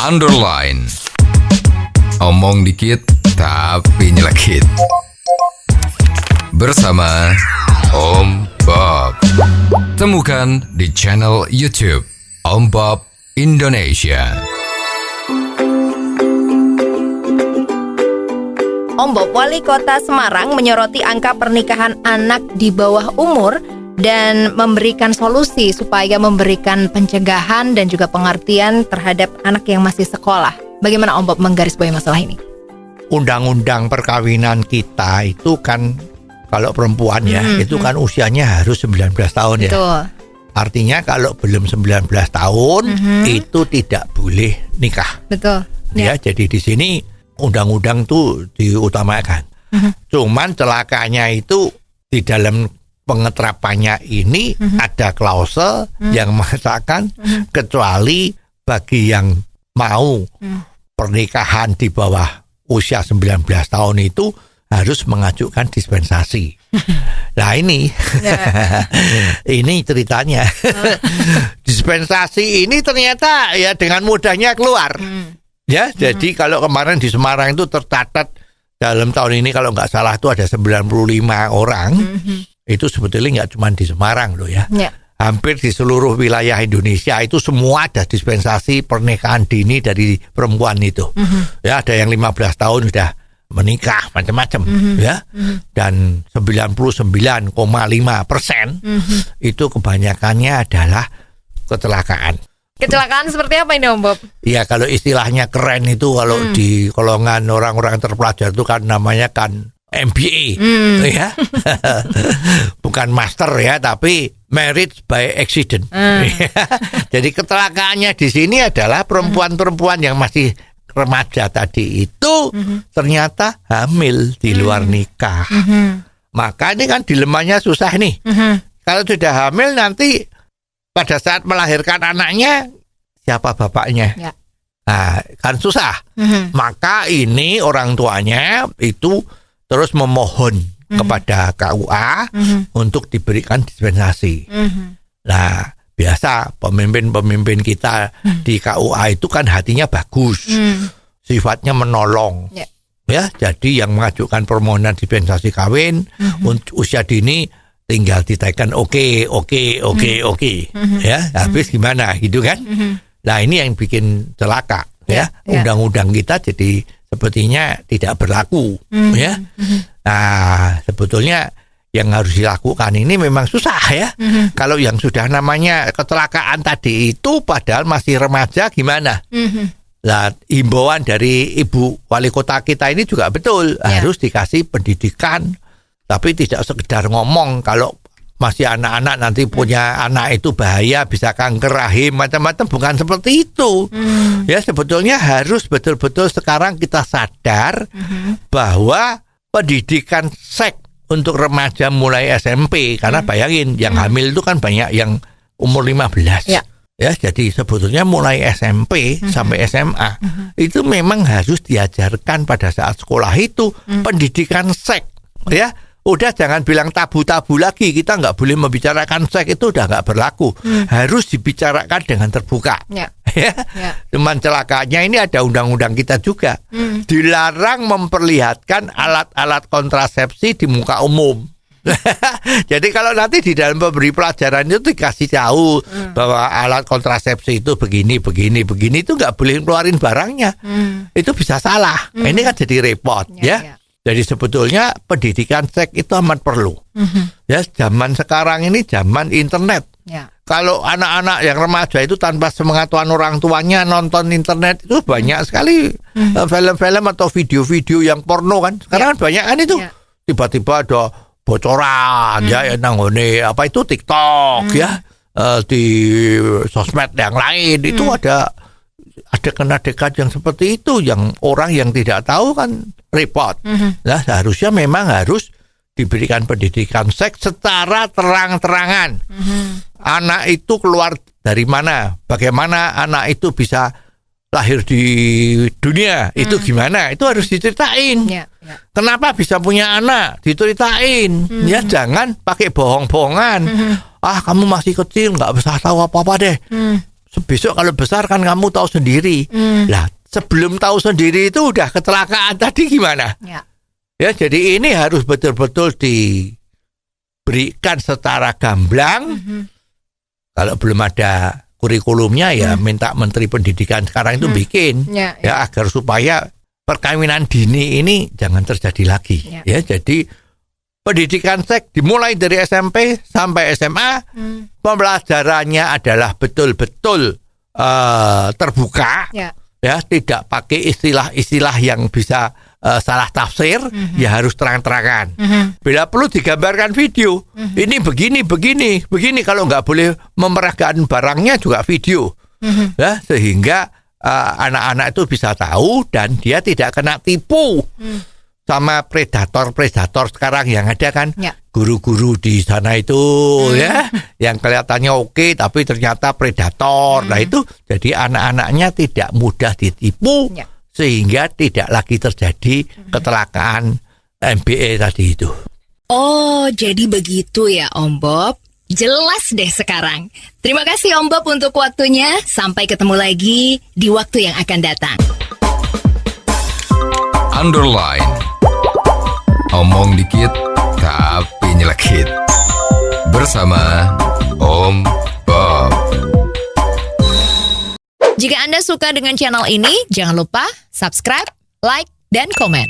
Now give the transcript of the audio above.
underline. Omong dikit tapi nyelekit. Bersama Om Bob. Temukan di channel YouTube Om Bob Indonesia. Om Bob, Wali Kota Semarang menyoroti angka pernikahan anak di bawah umur dan memberikan solusi supaya memberikan pencegahan dan juga pengertian terhadap anak yang masih sekolah. Bagaimana Om Bob menggarisbawahi masalah ini? Undang-undang perkawinan kita itu kan kalau perempuan itu kan usianya harus 19 tahun ya. Betul. Artinya kalau belum 19 tahun itu tidak boleh nikah. Betul. Ya, jadi di sini undang-undang tuh diutamakan. Cuman celakanya itu di dalam pengeterapannya ini ada klausel yang mengatakan kecuali bagi yang mau pernikahan di bawah usia 19 tahun itu harus mengajukan dispensasi. Nah ini ini ceritanya. Dispensasi ini ternyata ya dengan mudahnya keluar. Ya, jadi kalau kemarin di Semarang itu tercatat dalam tahun ini kalau nggak salah itu ada 95 orang. Itu sebetulnya nggak cuma di Semarang loh ya. Hampir di seluruh wilayah Indonesia itu semua ada dispensasi pernikahan dini dari perempuan itu. Ya, ada yang 15 tahun sudah menikah macam-macam ya. Dan 99,5% itu kebanyakannya adalah kecelakaan. Kecelakaan seperti apa ini Om Bob? Ya kalau istilahnya keren itu kalau di golongan orang-orang terpelajar itu kan namanya kan MBA ya. Bukan master ya, tapi marriage by accident. Jadi kecelakaannya di sini adalah perempuan-perempuan yang masih remaja tadi itu ternyata hamil di luar nikah. Maka ini kan dilemanya susah nih. Kalau sudah hamil nanti pada saat melahirkan anaknya, siapa bapaknya? Ya. Nah, kan susah. Maka ini orang tuanya itu terus memohon kepada KUA untuk diberikan dispensasi. Nah, biasa pemimpin-pemimpin kita di KUA itu kan hatinya bagus. Sifatnya menolong. Ya, jadi yang mengajukan permohonan dispensasi kawin untuk usia dini tinggal ditekan oke. Ya, habis gimana gitu kan? Nah, ini yang bikin celaka ya. Undang-undang kita jadi sepertinya tidak berlaku ya. Nah, sebetulnya yang harus dilakukan ini memang susah ya. Kalau yang sudah namanya kecelakaan tadi itu padahal masih remaja gimana? Nah, himbauan dari Ibu Wali Kota kita ini juga betul, harus dikasih pendidikan. Tapi tidak sekedar ngomong kalau masih anak-anak nanti punya anak itu bahaya, bisa kanker rahim, macam-macam, bukan seperti itu. Ya, sebetulnya harus betul-betul sekarang kita sadar bahwa pendidikan seks untuk remaja mulai SMP, karena bayangin yang hamil itu kan banyak yang umur 15. Ya, jadi sebetulnya mulai SMP sampai SMA itu memang harus diajarkan pada saat sekolah itu pendidikan seks. Ya, udah jangan bilang tabu-tabu lagi, kita nggak boleh membicarakan seks, itu udah nggak berlaku. Harus dibicarakan dengan terbuka. Cuman celakanya ini ada undang-undang kita juga. Dilarang memperlihatkan alat-alat kontrasepsi di muka umum. Jadi kalau nanti di dalam pemberi pelajaran itu dikasih tahu bahwa alat kontrasepsi itu begini itu nggak boleh keluarin barangnya. Itu bisa salah. Ini kan jadi repot ya. Jadi sebetulnya pendidikan seks itu amat perlu. Ya, zaman sekarang ini zaman internet. Kalau anak-anak yang remaja itu tanpa sepengetahuan orang tuanya nonton internet itu banyak sekali film-film atau video-video yang porno kan. Sekarang kan banyak kan itu. Tiba-tiba ada bocoran ya nanggone apa itu TikTok ya di sosmed yang lain itu ada adegan-adegan yang seperti itu yang orang yang tidak tahu kan repot. Nah, seharusnya memang harus diberikan pendidikan seks secara terang-terangan. Anak itu keluar dari mana? Bagaimana anak itu bisa lahir di dunia? Itu gimana? Itu harus diceritain. Kenapa bisa punya anak? Diceritain. Ya, jangan pakai bohong-bohongan. Ah, kamu masih kecil, nggak bisa tahu apa-apa deh. besok kalau besar kan kamu tahu sendiri. Lah, sebelum tahu sendiri itu udah kecelakaan tadi gimana? Ya, jadi ini harus betul-betul diberikan secara gamblang. Kalau belum ada kurikulumnya ya minta Menteri Pendidikan sekarang itu bikin ya agar supaya perkawinan dini ini jangan terjadi lagi. Ya, jadi pendidikan seks dimulai dari SMP sampai SMA, pembelajarannya adalah betul-betul terbuka, ya tidak pakai istilah-istilah yang bisa salah tafsir, ya harus terang-terangan. Bila perlu digambarkan video, ini begini, kalau nggak boleh memeragakan barangnya juga video, ya sehingga anak-anak itu bisa tahu dan dia tidak kena tipu. Sama predator sekarang yang ada kan, guru-guru di sana itu ya, yang kelihatannya oke tapi ternyata predator. Nah itu jadi anak-anaknya tidak mudah ditipu, sehingga tidak lagi terjadi kecelakaan MBA tadi itu. Oh, jadi begitu ya Om Bob. Jelas deh sekarang. Terima kasih Om Bob untuk waktunya. Sampai ketemu lagi di waktu yang akan datang. Underline. Omong dikit tapi nyelekit. Bersama Om Bob. Jika Anda suka dengan channel ini, jangan lupa subscribe, like, dan komen.